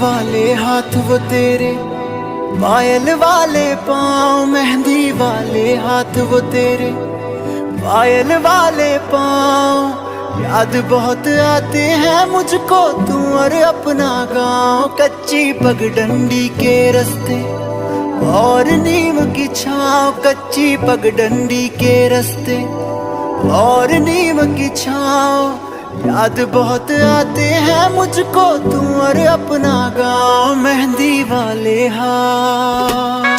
वाले हाथ वो तेरे, पायल वाले पाँव, मेहंदी वाले हाथ वो तेरे, पायल वाले पाँव। याद बहुत आते हैं मुझको तू और अपना गाँव। कच्ची पगडंडी के रास्ते और नीम की छाँव, कच्ची पगडंडी के रास्ते और नीम की छाँव। याद बहुत आते हैं मुझको तू और अपना गाँव, मेहंदी वाले हाथ।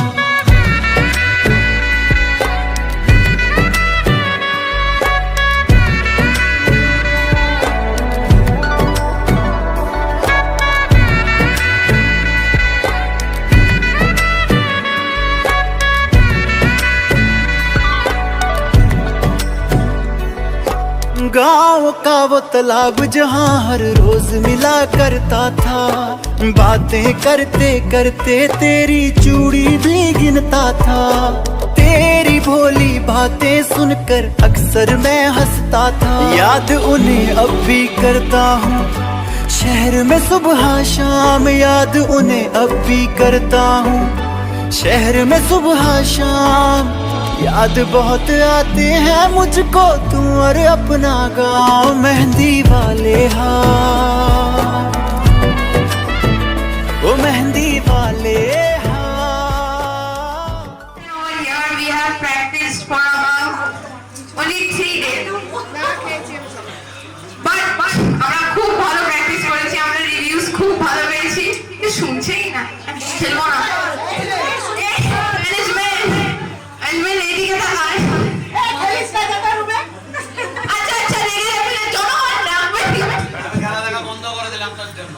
गाँव का वो तालाब जहाँ हर रोज मिला करता था, बातें करते करते तेरी चूड़ी भी गिनता था। तेरी भोली बातें सुनकर अक्सर मैं हंसता था। याद उन्हें अब भी करता हूँ शहर में सुबह शाम, याद उन्हें अब भी करता हूँ शहर में सुबह शाम। याद बहुत आते हैं मुझको तू और अपना गाँव, मेहंदी वाले हाथ, ओ मेहंदी वाले हाथ। Here we have practiced for about only 3 days. But আমরা খুব ভালো প্র্যাকটিস করেছি, আমরা রিভিউজ খুব ভালো পেয়েছি, কিন্তু শুনছেই না। আমি খেলবো না। ম্যানেজমেন্ট এদিকে তাকায়। আচ্ছা আচ্ছা রেগে যাবে জনগণ ডাকবে। খেলা দেখা বন্ধ করে দিলাম তোর জন্য।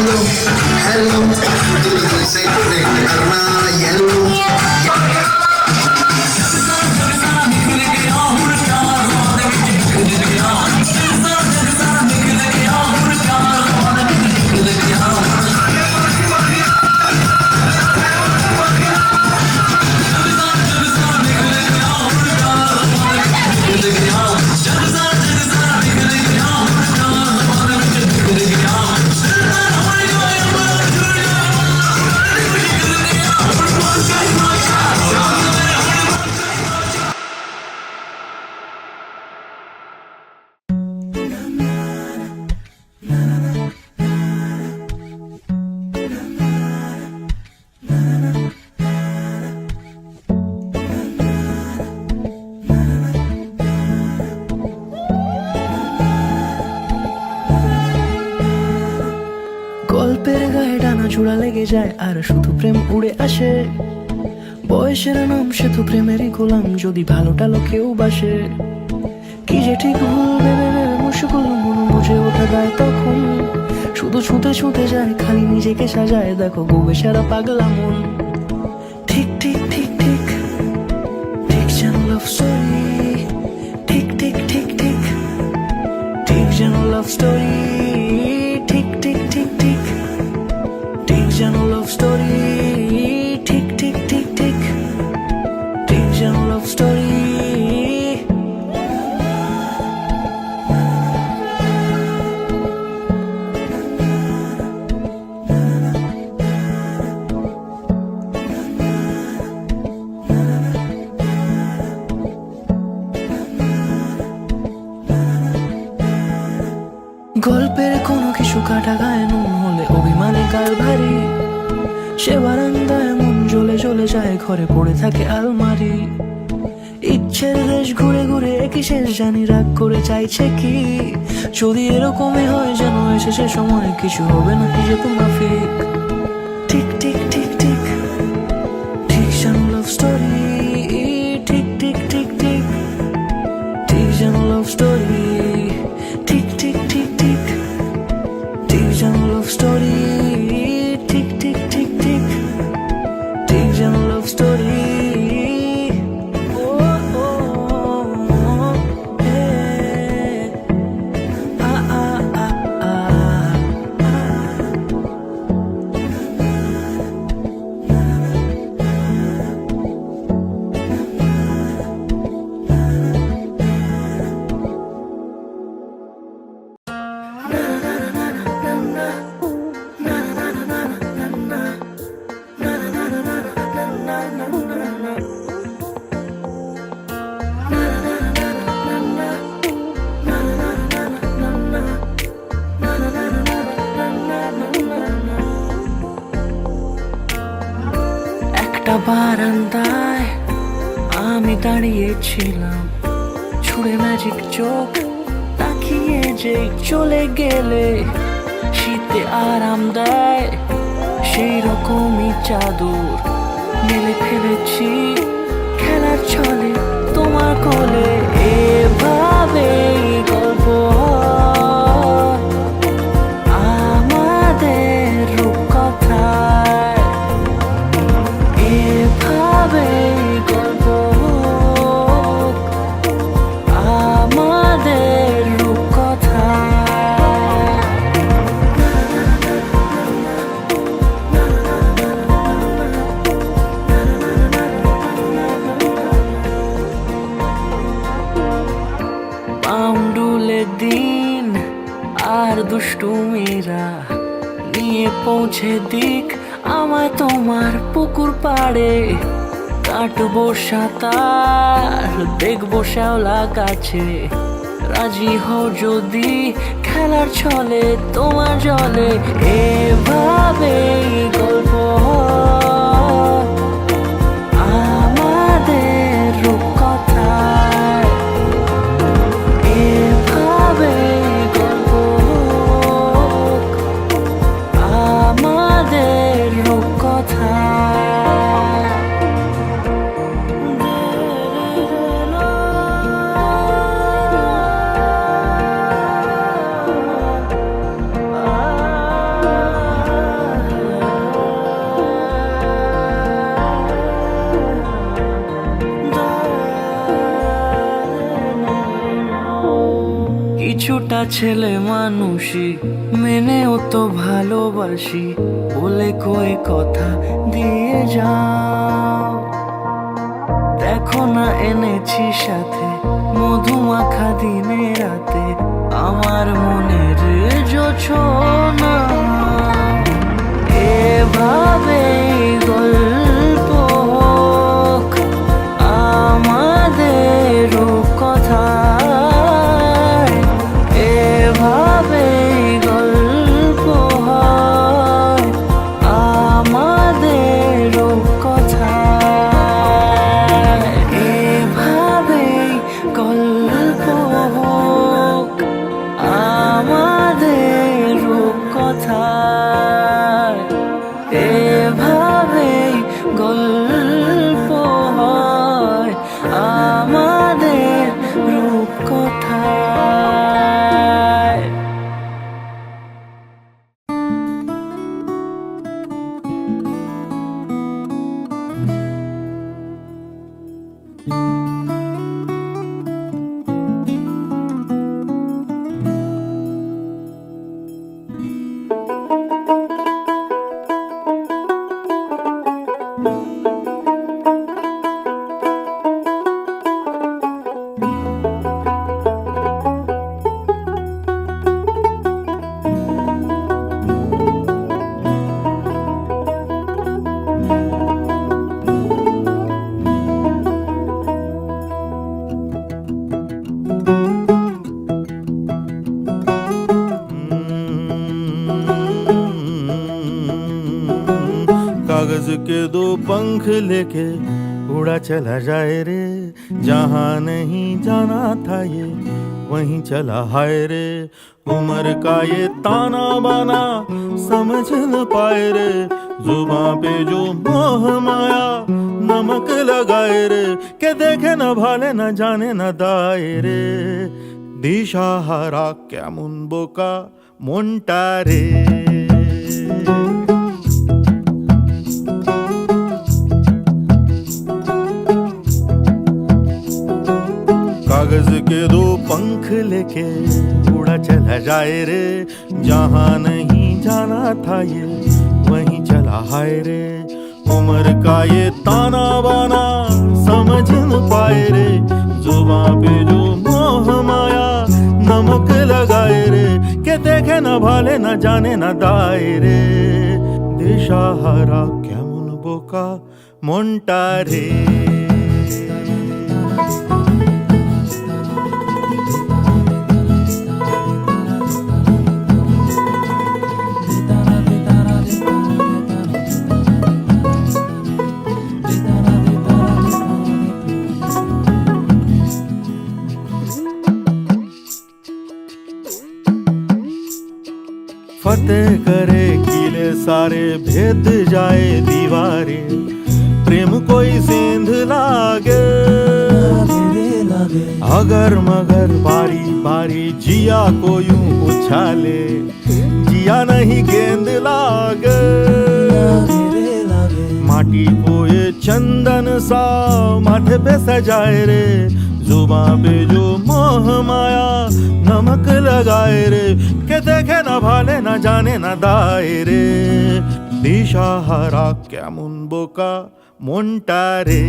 हेलो हेलो दिल से कनेक्ट करना येलो গল্পের গায়ে ডানা জোড়া লেগে যায় আর শুধু প্রেম উড়ে আসে বয়সের নাম সে তো প্রেমেরই গোলাম যদি ভালোটা লোকেও বাসে কি যে ঠিক ভুল ভেবে ভেবে মুশকুল মন বুঝে ওঠা যায় তখন শুধু ছুঁতে ছুঁতে যায় খালি নিজেকে সাজায় দেখো গোবে সারা পাগলা মন ঠিক ঠিক ঠিক ঠিক ঠিক যেন লাভ স্টোরি ঠিক ঠিক ঠিক ঠিক ঠিক যেন লাভ স্টোরি ঠিক ঠিক ঠিক ঠিক ঠিক যেন লাভ স্টোরি ঠিক ঠিক ঠিক ঠিক ঠিক যেন লাভ স্টোরি গল্পের কোনো কিছু কাটা গায়ে নুন হলে অভিমানে কাল ভারী সে বারান্দায় মন জ্বলে জ্বলে যায় ঘরে পড়ে থাকে আলমারি ইচ্ছের দেশ ঘুরে ঘুরে একই শেষ জানি রাগ করে চাইছে কি যদি এরকমই হয় যেন এসে সে সময় কিছু হবে না কি যে তোমার ফিক ঠিক ঠিক ঠিক ঠিক ঠিক যেন লাভ স্টোরি ঠিক ঠিক ঠিক ঠিক ঠিক যেন লাভ স্টোরি ঠিক ঠিক ঠিক ঠিক ঠিক যেন লাভ স্টোরি ঠিক ঠিক ঠিক ঠিক ঠিক যেন লাভ স্টোরি একটা বারান্দায় আমি দাঁড়িয়েছিলাম ছুঁড়ে ম্যাজিক চোখ তাকিয়ে যে চলে গেলে শীতে আরাম দেয় সেই রকমই চাদর মেলে ফেলেছি খেলার ছলে তোমার কোলে এভাবে গল্প আমাদের রূপকথায় এভাবে গল্প আমাদের রূপকথায় পাউন্ডুলে দিন আর দুষ্টুমিরা নিয়ে পৌঁছে দিক আমায় তোমার পুকুর পাড়ে কাটবো সাঁতার দেখবো শ্যাওলা গাছে রাজি হও যদি খেলার ছলে তোমার জলে এভাবে গল্প আমাদের রূপকথায় এভাবে গল্প আমাদের রূপকথায় ছেলে মানুষই মেনেও তো ভালোবাসি বলে কয়ে কথা দিয়ে যাও। দেখো না এনেছি সাথে মধুমাখা দিনে রাতে আমার মনের জোছনা। এভাবে গল্প হোক আমাদের কথায়, এভাবে গল্প হয় আমাদের কথায়, এভাবে গল্প হোক আমাদের কথায়, এভাবে গল্প হয় আমাদের রূপকথায়। कागज के दो पंख लेके उड़ा चला जाए रे, जहाँ नहीं जाना था ये वहीं चला हाय रे। उम्र का ये ताना बाना समझ न पाए रे, जुबां पे जो मोह माया नमक लगाए रे, के देखे न भाले न जाने न दाए रे। दिशाहारा केमन बोका মনটা রে। कागज के दो पंख लेके उड़ा चला जाए रे, जहाँ नहीं जाना था ये वहीं चला हाय रे। उम्र का ये ताना बाना समझ न पाए रे, जुबां पे जो मोह माया नमक लगाए रे, के देखे न भाले न जाने न दाए रे। दिशाहारा केमन बोका মনটা রে। फतेह करे किले सारे, भेद जाए दीवारें, प्रेम कोई सेंध लागे अगर मगर बारी बारी जिया को यूं उछाले, जिया नहीं गेंद लागे। माटी को ये चंदन सा माथे पे सजाए रे, जुबां पे जो मोह माया नमक लगाए रे, के देखे न भाले न जाने न दाए रे। दिशाहारा केमन बोका মনটা রে।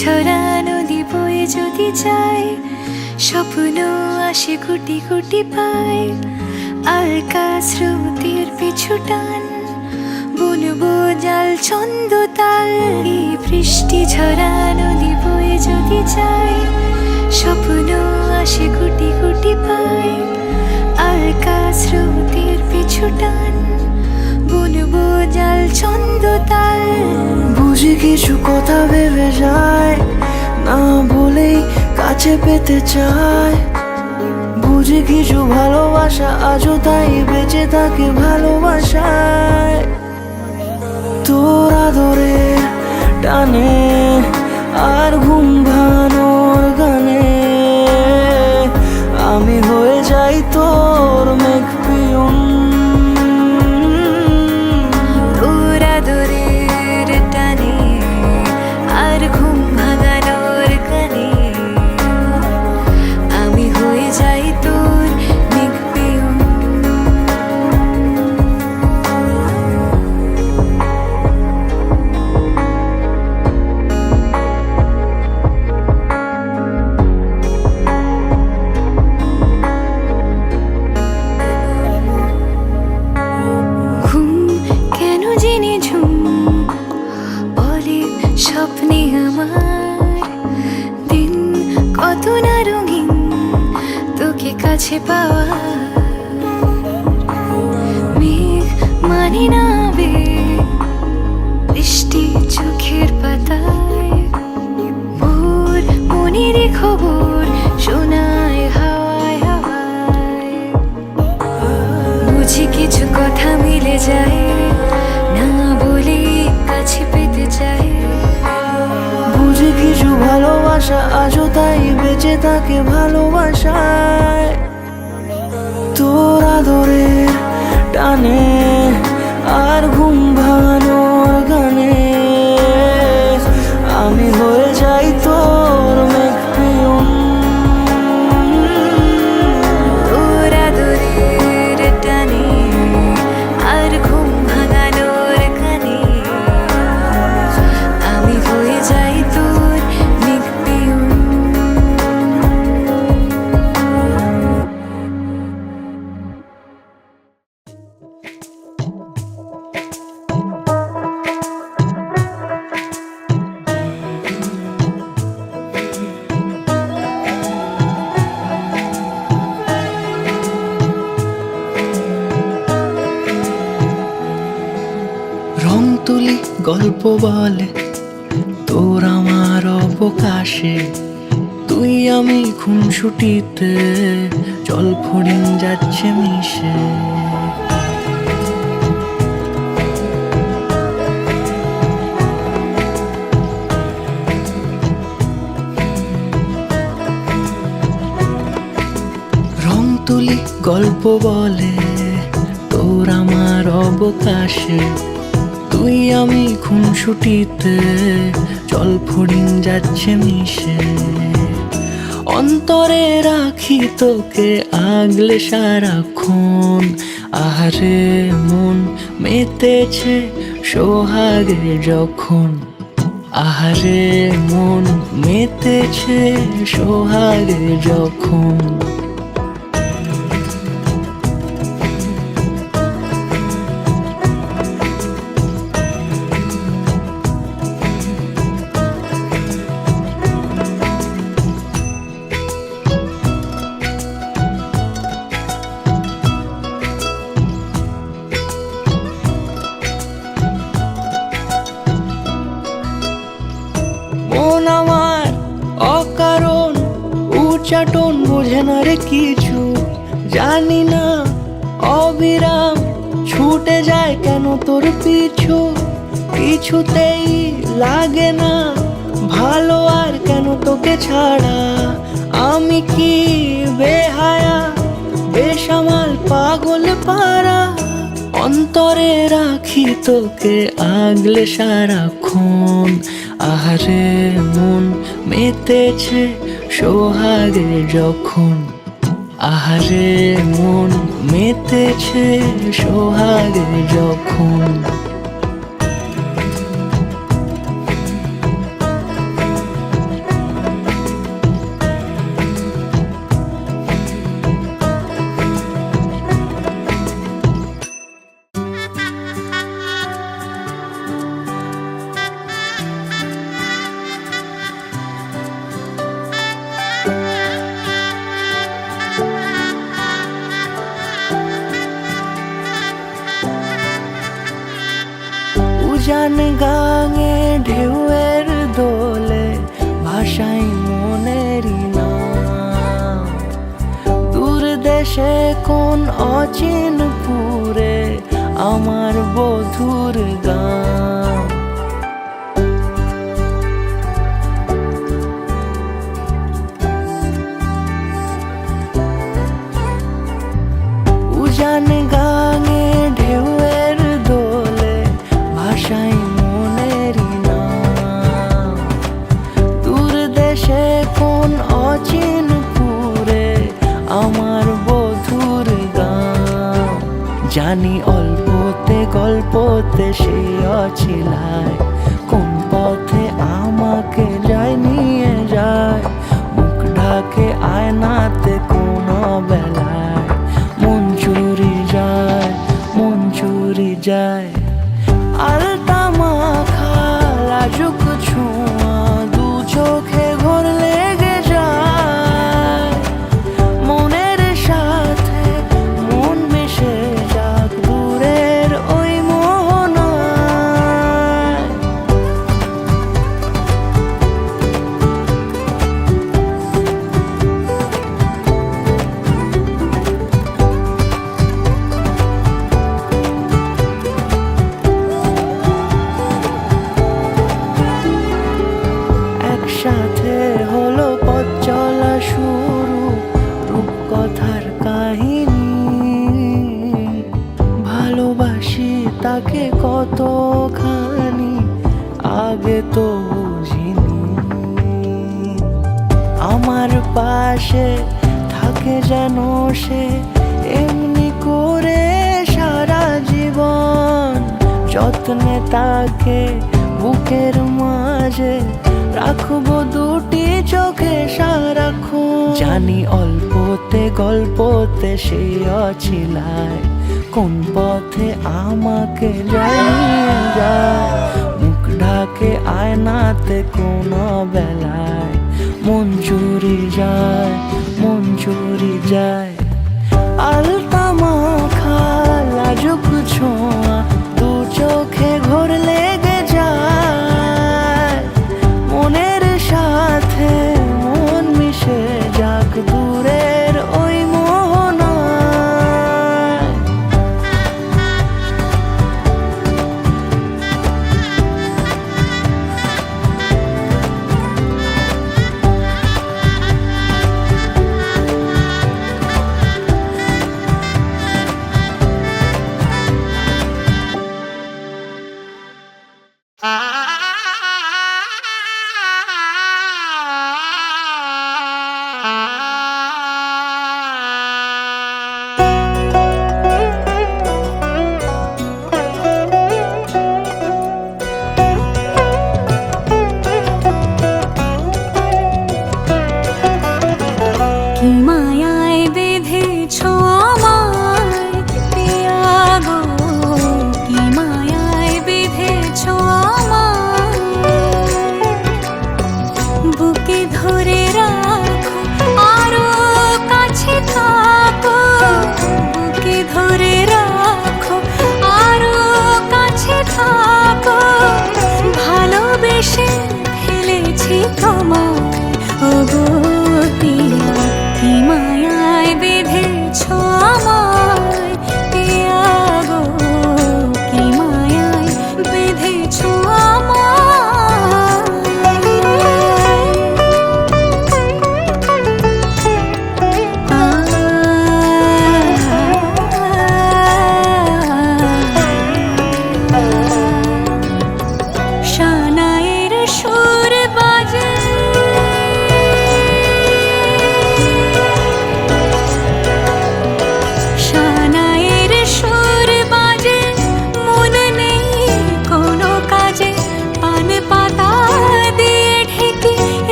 ঝরা নদী বয়ে যদি যায়, স্বপ্ন আসে কোটি কোটি পায়, আর স্রোতের পিছু টান বুনবো জাল ছন্দ তাল। এই বৃষ্টি ঝরা নদী বয়ে যদি যায়, স্বপ্ন আসে কোটি কোটি পায়, আর স্রোতের পিছু টান বুনবো জাল ছন্দ তাল। বুঝি কিছু কথা ভেবে যায়, না বলেই কাছে পেতে চায়। বুঝি কিছু ভালোবাসা আজও তাই বেঁচে থাকে ভালোবাসায়। তোর আদরের টানে আর ঘুম ভাঙানোর গানে আমি হয়ে যাই তোর মেঘ পিয়ন। তোর আদরের টানে আর ঘুম ভাঙানোর গানে আমি হয়ে যাই তোর মেঘ পিয়ন। ঘুম কেন জেনে ঝুম বলে স্বপ্নে আমার, দিন কত না রঙিন তোকে কাছে পাওয়া। মেঘ মানে না আবেগ, বৃষ্টি চোখের পাতায়, ভোর মনের খবর শোনায় হাওয়ায় হাওয়ায়। বুঝি কিছু কথা মিলে যায়, না বলে কাছে পেতে চাই। বুঝি কিছু ভালোবাসা আজও তাই বেঁচে থাকে ভালোবাসায়। তোর আদরের টানে আর ঘুম ভাঙানোর গানে আমি হয়ে যাই তোর মেঘ পিয়ন। তোর আদরের টানে আর ঘুম ভাঙানোর গানে আমি হয়ে যাই তোর মেঘ পিয়ন। রং তুলি গল্প বলে তোর আমার অবকাশে, তুই আমি খুনসুটিতে জল ফড়িং যাচ্ছে মিশে। রং তুলি গল্প বলে তোর আমার অবকাশে, তুই আমি খুনসুটিতে জল ফড়িং যাচ্ছে মিশে। অন্তরে রাখি তোকে আগলে সারাক্ষণ, আহারে মন মেতেছে সোহাগে যখন, আহারে মন মেতেছে সোহাগে যখন। মন আমার অকারণ উচ্চাটন বোঝে না রে কিছু, জানি না অবিরাম ছুটে যায় কেন তোর পিছু। কিছুতেই লাগে না ভালো আর কেন তোকে ছাড়া, আমি কি বেহায়া বেসামাল পাগল পারা। অন্তরে রাখি তোকে আগলে সারাক্ষণ, আহারে মন মেতেছে সোহাগে যখন, আহারে মন মেতেছে সোহাগে যখন। উজান গাঙে ঢেউয়ের দোলে ভাষাই মনেরই নাম। দূর দেশে কোন অচিনপুরে আমার বধুর গান। উজান গাঙে ঢেউয়ের দোলে ভাষাই মনেরই নাম। দূর দেশে কোন অচিনপুরে আমার বধুর গান। জানি অল্পতে গল্পতে সে অছিলায় কোন পথে আমাকে যায় নিয়ে যায়। মুখ ঢাকে আয়নাতে কোন বেলায় মন চুরি যায়, মন চুরি যায়। আলতা মাখা লাজুক ছোঁয়া দু চোখে ঘোর লেগে যায়। মনের সাথে মন মিশে যাক দূরের ওই মোহনায়। একসাথে হলো পথ চলা শুরু, রূপকথার কাহিনী। ভালোবাসি তাকে কতখানি আগে তো বুঝিনি। আমার পাশে থাকে যেন সে এমনি করে সারা জীবন। যত্নে তাকে বুকের মাঝে রাখবো দুটি চোখে সারাক্ষণ। জানি অল্পতে গল্পতে সে অছিলায় কোন পথে আমাকে যায় নিয়ে যায়। মুখ ঢাকে আয়নাতে কোন বেলায় মন চুরি যায়, মন চুরি যায়। আলতা মাখা লাজুক ছোঁয়া দু চোখে ঘোর লেগে যায়। মনের সাথে মন মিশে যাক দূরের ওই মোহনায়।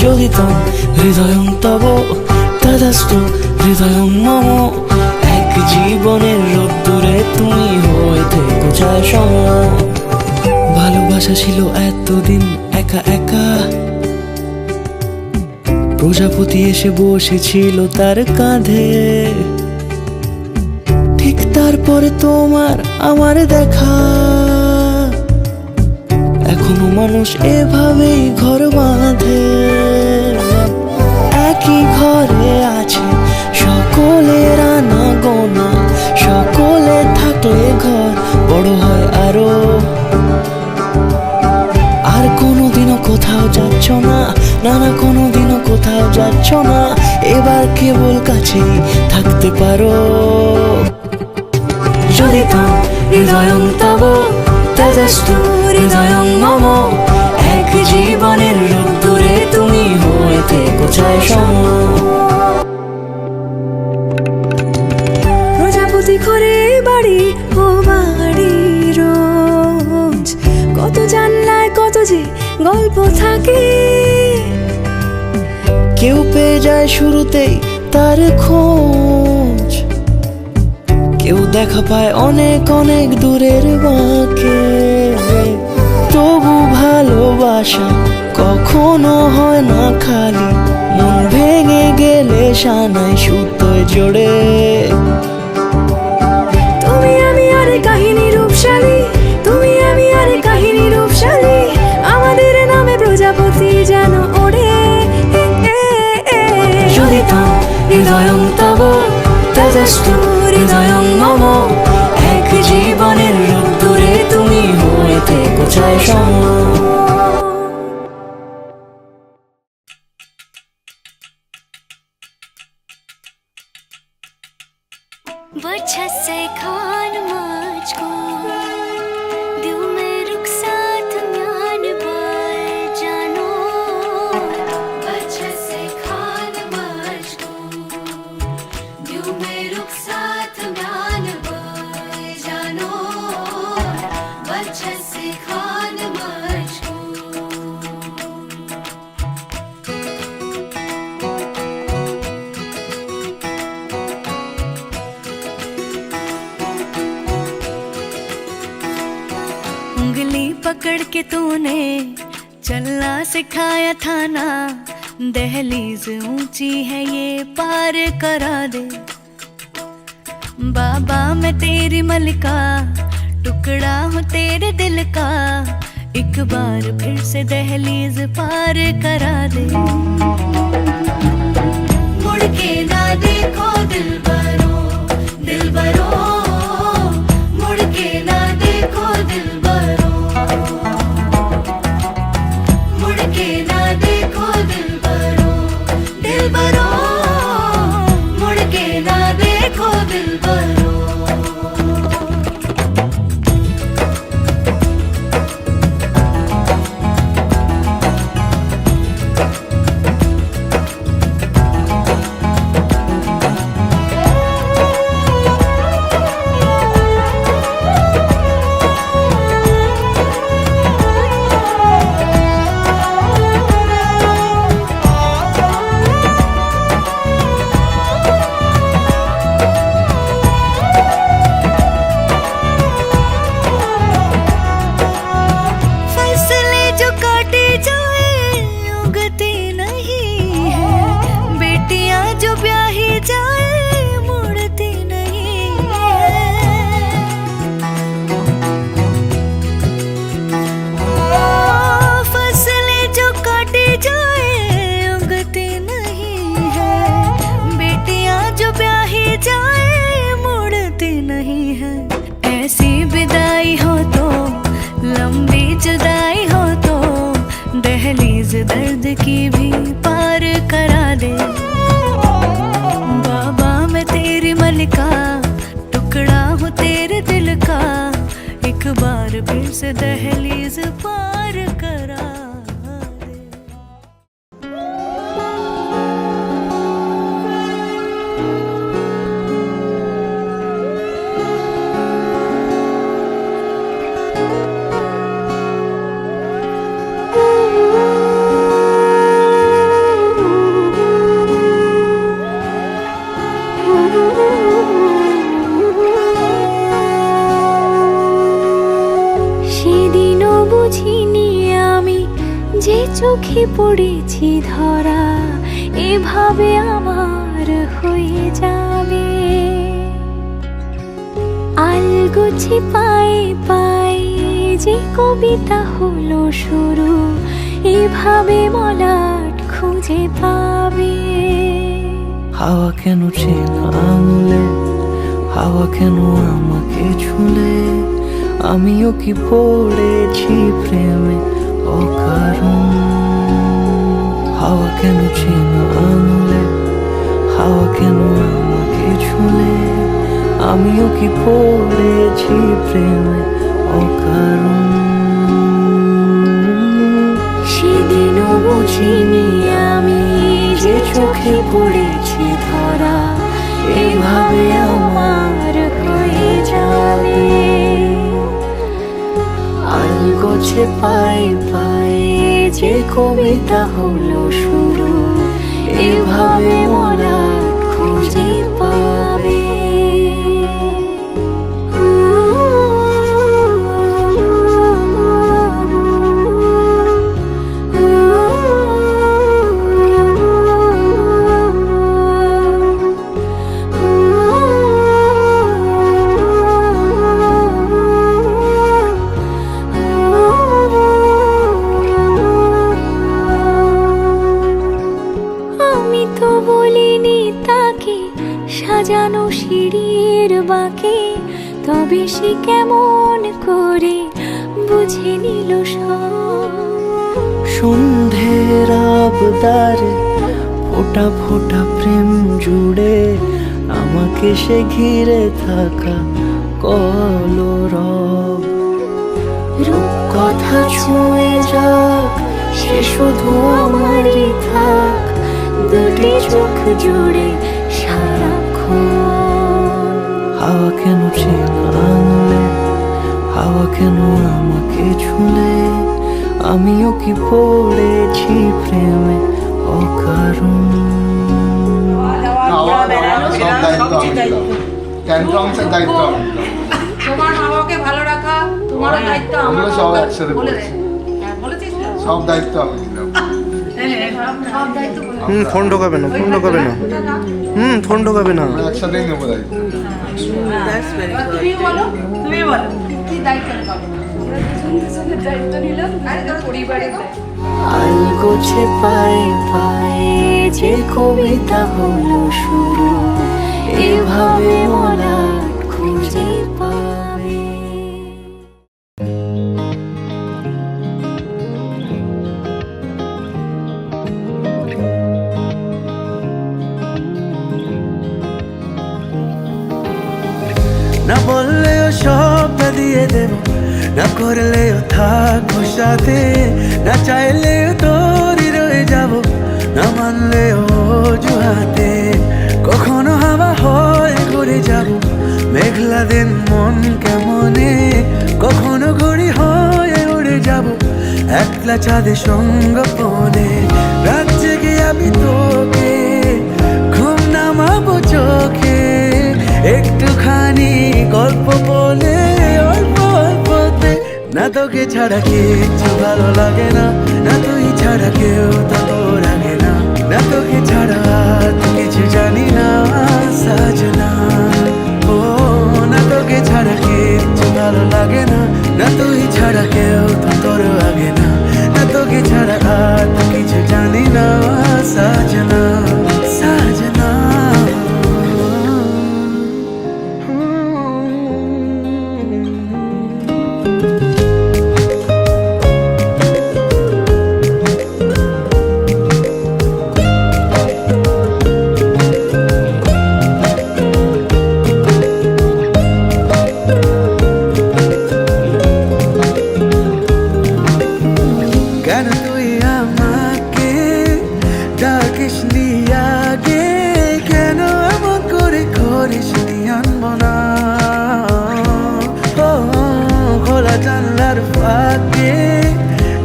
চোদিতং হৃদয়ং তব তদস্তু হৃদয়ং মম, এক জীবনের রোদ্দুরে তুমি হয়ে থেকো ছায়া সম। ভালোবাসা ছিল এতদিন একা একা, প্রজাপতি এসে বসেছিল তার কাঁধে, ঠিক তারপরে তোমার আমার দেখা। এখনো মানুষ এভাবেই ঘর বাঁধে, একই ঘরে আছে সকলের আনা গোনা, সকলে থাকলে ঘর বড় হয় আরো। আর কোনোদিনও কোথাও যাচ্ছ না, না না কোনোদিনও কোথাও যাচ্ছ না, এবার কেবল কাছেই থাকতে পারো। যদি তো হৃদয়ং তব তেজস্তু হৃদয়ং মম, এক জীবনের রোদ্দুরে তুমি হয়ে থেকো ছায়া সম। প্রজাপতি ঘরে বাড়ি ও বাড়ি রোজ, কত জানলায় কত যে গল্প থাকে। কেউ পেয়ে যায় শুরুতেই তার খোঁজ, কেউ দেখা পায় অনেক অনেক দূরের বাঁকে। তবু ভালোবাসা কখনো হয় না খালি, মন ভেঙে গেলে সানাই সুতোয় জোড়ে। তুমি আমি আরে কাহিনী রূপশালী, তুমি আমি আরে কাহিনী রূপশালী, আমাদের নামে প্রজাপতি যেন ওড়ে। যদি তো হৃদয়ং তব তেজস্তু হৃদয়ং মম, এক জীবনের রোদ্দুরে তুমি হয়ে থেকো ছায়া সম। बच्चा से खान मुझको दिल में रुखसात म्यान बाल जानो, बच्चा से खान मुझको दिल में रुखसात म्यान बाल जानो, बच्चा से खान मुझको। उंगली पकड़ के तूने चलना सिखाया था ना, दहलीज ऊंची है ये पार करा दे। बाबा मैं तेरी मलिका, टुकड़ा हूँ तेरे दिल का, एक बार फिर से दहलीज पार करा दे। मुड़ के ना देखो दिलबरो दिलबरो, मुड़ के ना देखो दिलबरो, मुड़ के ना देखो दिलबरो दिलबरो, मुड़ के ना देखो दिलबरो। दहलीज दर्द की भी पार करा दे। बाबा मैं तेरी मलिका, टुकड़ा हूँ तेरे दिल का, एक बार फिर से दहलीज पार करा दे। চোখে পড়েছি ধরা, এভাবে আমার হয়ে যাবে। আলগোছে পায়ে পায়ে যে কবিতা হলো শুরু, এভাবে মলাট খুঁজে পাবে। হাওয়া কেন চেনা আঙুলে, হাওয়া কেন আমাকে ছুলে, আমিও কি পড়েছি প্রেমে অকারণ। হাওয়া কেন চেনা আঙুলে, হাওয়া কেন আমাকে ছুলে, আমিও কি পড়েছি প্রেমে অকারণ। সেদিনও বুঝিনি আমি যে চোখে পড়েছি ধরা, এভাবে আমার হয়ে যাবে। আলগোছে পায়ে পায়ে যে কবিতা হলো শুরু, এভাবে মলাট খুঁজে পাবে। আমি তো বলিনি তাকে সাজানো সিঁড়ির বাঁকে, তবে সে কেমন করে বুঝে নিল সব। সন্ধ্যের আবদারে ফোটা ফোটা প্রেম জুড়ে, আমাকে সে ঘিরে থাকা কলরব। রূপকথা ছুঁয়ে যাক, সে শুধু আমারই থাক, দুটি চোখ জুড়ে সারাক্ষণ। হাওয়া কেন চেনা আঙুলে, হাওয়া কেন আমাকে ছুলে, আমিও কি পড়েছি প্রেমে অকারণ। খাওয়া দাওয়া সব দায়িত্ব আমি নিলাম, ট্যান্ট্রামসের দায়িত্ব আমি নিলাম। তোমার মা বাবাকে ভালো রাখা তোমারও দায়িত্ব, আমার ওগুলো সব একসাথে বলে দে। বলেছি। হ্যাঁ, বলেছিস তো? সব দায়িত্ব আমি নিলাম। সব দায়িত্ব বলে দে। ফোন ঢোকাবে না, ফোন ঢোকাবে না, ফোন ঢোকাবে না। আমরা একসাথেই নেবো দায়িত্ব। এবার তুমি বলো, তুমি বলো কি দায়িত্ব নেবো? দায়িত্ব নিলাম, আরে তোর পরিবারের দায়িত্ব। আলগোছে পায়ে পায়ে যে কবিতা হলো শুরু, এভাবে মলাট খুঁজে পাবে। না বললেও সবটা দিয়ে দেব, না করলেও থাকবো সাথে, না চাইলেও তোরই রয়ে যাব, না মানলেও অজুহাতে। কখনো হাওয়া হয়ে ঘুরে যাব, মেঘলা দিন মন কেমনে, কখনো ঘুড়ি হয়ে উড়ে যাব, একলা চাঁদে সঙ্গপনে। রাত জেগে আমি তোকে ঘুম নামাবো চোখে, একটুখানি গল্প বলে অল্প অল্পতে। না তোকে ছাড়া কিচ্ছু ভালো লাগে না, না তুই ছাড়া কেউ তো লাগে না, না তোকে ছাড়া তো কিছু জানি না সাজনা। ও না তোকে ছাড়া কিচ্ছু ভালো লাগে না, না তুই ছাড়া কেউ তো তোর আগে না, না তোকে ছাড়া তো কিছু জানি না সাজনা সাজনা। কেন তুই আমাকে ডাকিস নি আগে, কেন এমন করে করিস নি আনমনা। ও খোলা জানলার ফাঁকে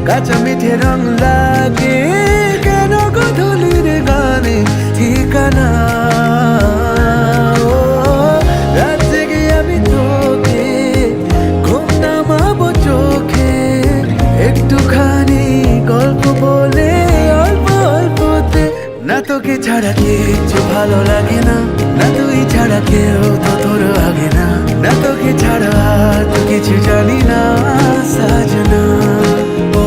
কাঁচা মিঠে রং লাগে, কেন গধূলির গানে ঠিকানা। ও রাত জেগে আমি তোকে ঘুম নামাবো চোখে, একটুখানি গল্প বলে ছাড়া কিছু ভালো লাগে না, না তুই ছাড়া কেউ তো তোর আগে না, না তোকে ছাড়া আর তো কিছু জানি না সাজনা। ও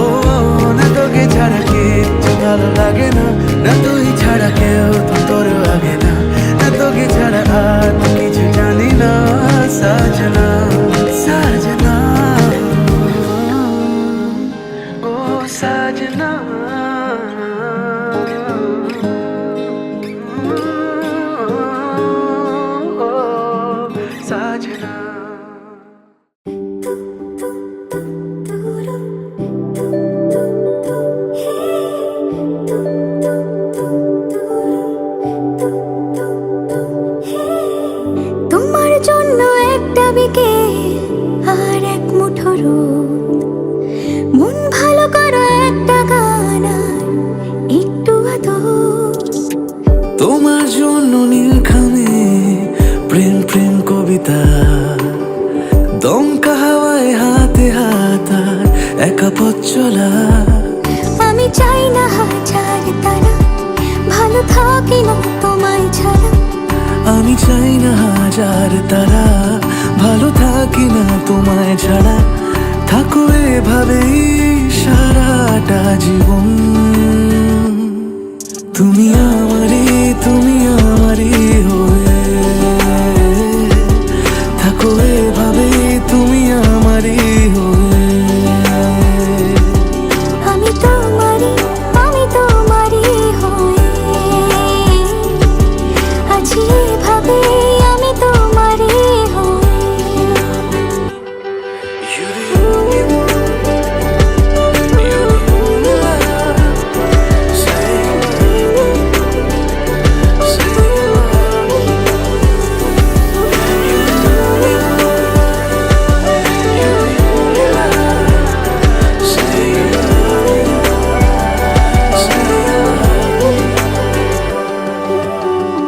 না তোকে ছাড়া কিছু ভালো লাগে না, না তুই ছাড়া কেউ তো তোর আগে না, না তোকে ছাড়া আর তো কিছু জানি না সাজনা সাজনা। ও সাজনা साजना। তোমার জন্য একটা বিকেল আর এক মুঠো রোদ, মন ভালো করো একটা গান আর একটু আদর। তোমার জন্য নীলখামে প্রেম প্রেম কবিতা, দমকা হাওয়ায় হাতে হাত আর একা পথ চলা। আমি চাই না হাজার তারা, ভালো থাকি না তোমায় ছাড়া। আমি চাই না হাজার তারা, ভালো থাকি না তোমায় ছাড়া। থাকো এভাবেই সারাটা জীবন, তুমি আমারই হয়ে থাকো এভাবেই, তুমি আমারই হয়ে। আমি তোমারই হয়ে আছি এভাবে, আমি তোমারই হয়ে।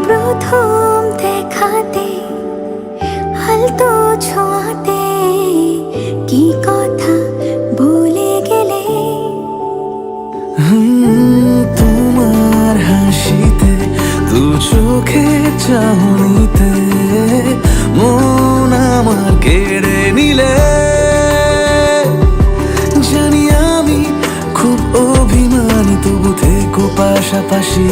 প্রথম দেখাতে হালতো ছোঁয়াতে কি কথা বলে গেলে। তোমার হাসিতে দু চোখে চাহনিতে মন আমার কেড়ে নিলে। জানি আমি খুব অভিমানী, তবু থেকো পাশাপাশি।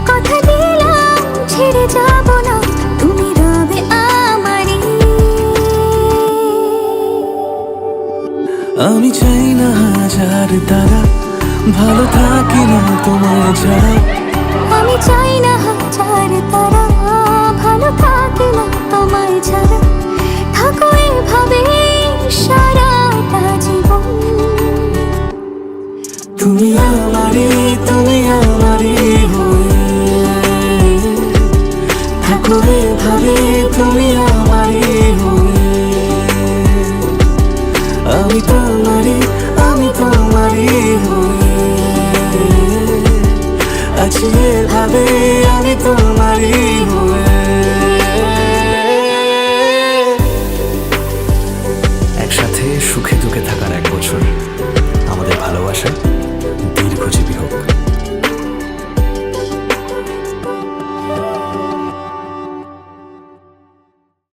কথা দিলাম ছেড়ে যাব না, তুমি রবে আমারই। আমি চাই না হাজার তারা, ভালো থাকি না তোমায় ছাড়া। আমি চাই না হাজার তারা, ভালো থাকি না তোমায় ছাড়া। থাকো এভাবে সারাটা জীবন, তুমি আমারই হয়ে থাকো এভাবে, তুমি আমারই হয়ে। আমি তোমারই হয়ে আছি এভাবে, আমি তোমারই হয়ে। একসাথে সুখে দুঃখে থাকা